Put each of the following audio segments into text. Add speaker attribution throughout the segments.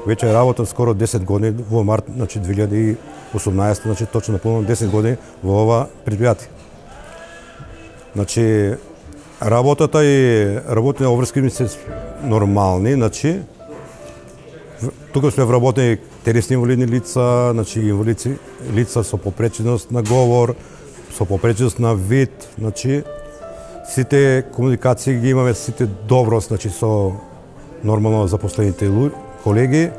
Speaker 1: Веќе работам скоро 10 години во март, значи 2018, значи точно наполнувам 10 години во ова предпријатие. Значи работата и работни обврски ми се нормални, значи тука сме вработени телесни инвалидни лица, значи лица со попреченост на говор, со попреченост на вид, значи сите комуникации ги имаме сите добро, значи со нормално запослените колеги.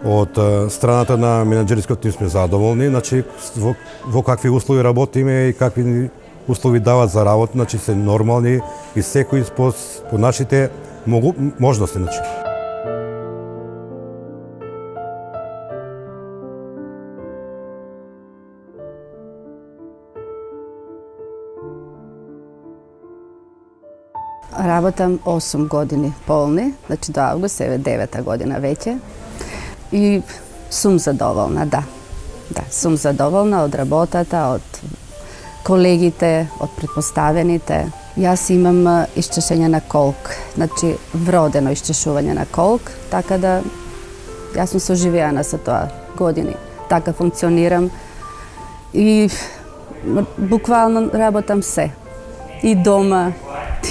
Speaker 1: Од страната на менаџерскиот тим сме задоволни, значи во какви услови работиме и какви услови дават за работа, значи се нормални и секој по нашите можности, значи.
Speaker 2: Работам 8 години полни, значи до август е 9-та година веќе. И сум задоволна, да. Да, сум задоволна од работата, од колегите, од претпоставените. Јас имам исчешење на колк, значи вродено исчешување на колк, така да јас сум соживеана со тоа години. Така функционирам и буквално работам се. И дома,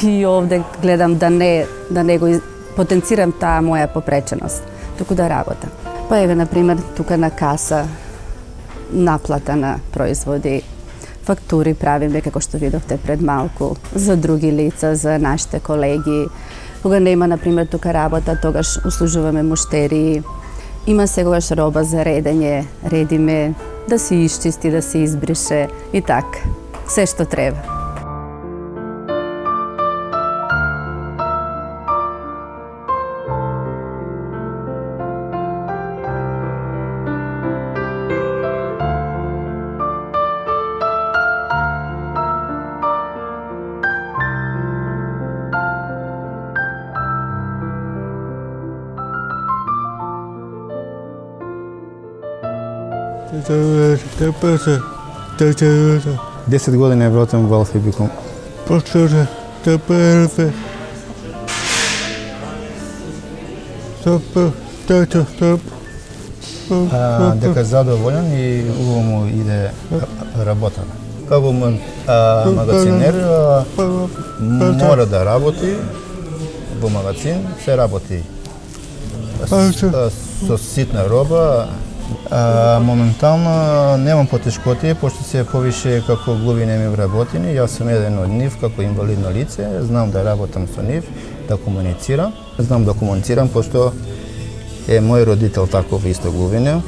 Speaker 2: и овде гледам да не го потенцирам таа моја попреченост, туку да работам. Па еве, например, тука на каса, наплата на производи, фактури правиме, како што видовте пред малку, за други лица, за нашите колеги. Кога нема, например, тука работа, тогаш услужуваме муштерии. Има секогаш роба за редење, редиме, да се исчисти, да се избрише и така. Се што треба.
Speaker 3: Десет години работам во Алфибикум. Дека задоволен и убаво му иде работа. Како магазинер мора да работи во магазин, се работи со ситна роба. Моментално немам потешкоти, пошто се повише како глубини ми вработени. Јас сум еден од нив како инвалидно лице, знам да работам со нив, да комуницирам. Знам да комуницирам, пошто е мој родител таков исто глубина.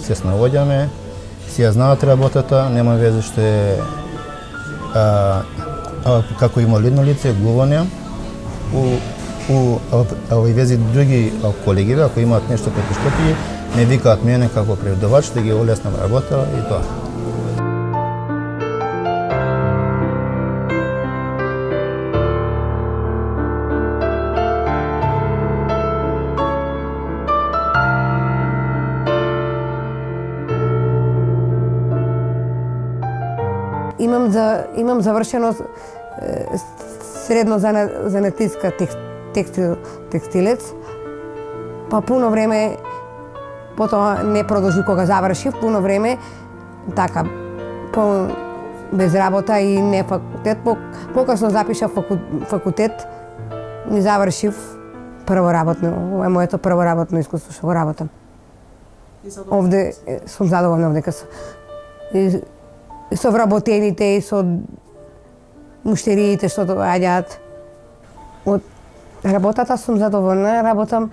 Speaker 3: Се снаоѓаме, си ја знаат работата, нема везе што е како инвалидно лице, глуване. И вези други колеги, ако имаат нешто потешкоти, ме викаат мене како преводувач да ги олеснам работа и тоа.
Speaker 4: Имам завршено средно занатиска текстилец, па пуно време потоа не продолжи кога завршив, пуно време така без работа и не факултет. Покасно запишав факултет, не завршив прво работно, ова е моето прво работно искуство што го работам. Овде сум задоволна дека со вработените и со муштериите што доаѓаат. Од работата сум задоволна, работам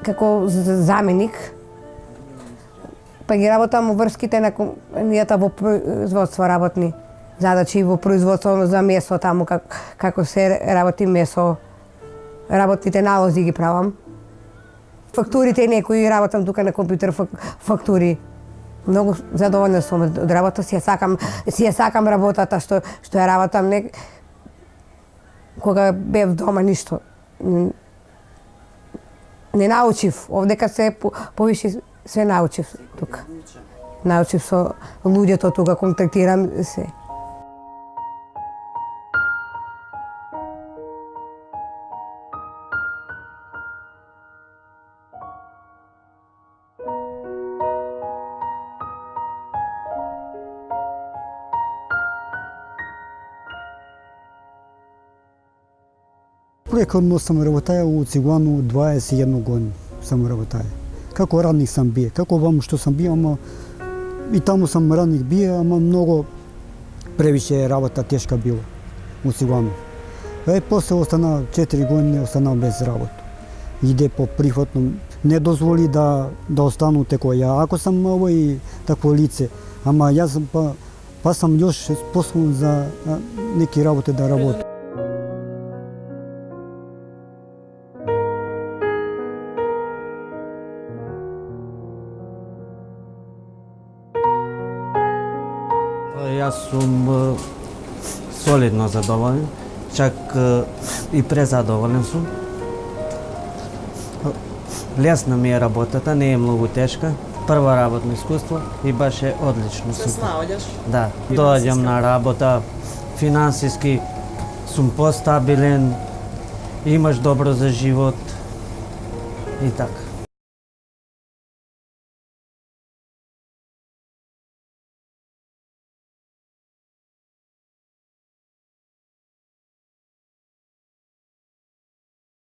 Speaker 4: како заменик, па ги работам врските на компанијата во производство работни задачи во производство за месо таму како се работи месо, работните налози ги правам. Фактурите некои работам тука на компјутер фактури. Многу задоволна сум од работа, си ја сакам работата што ја работам. Кога бев дома ништо не научив, овдека се повише се научив тука. Научив со луѓето тука, контактирам се.
Speaker 5: Преходно съм работил у Цигано 21 години съм работил. Како радник съм бил, како вам што съм бил, ама и таму съм радник бил, ама много превише работа тешка било у Цигано. После остана 4 години останал без работа. Иде по прихватно, не дозволи да остану тако ја. Ако сам овој такво лице, ама јас сам па сам још способен за неки работи да работам.
Speaker 6: Јас сум солидно задоволен, чак и презадоволен сум. Лесна ми е работата, не е многу тешка. Прво работно искуство и баш е одлично.
Speaker 7: Се снаоѓаш?
Speaker 6: Да, доаѓам на работа, финансиски сум постабилен, имаш добро за живот и така.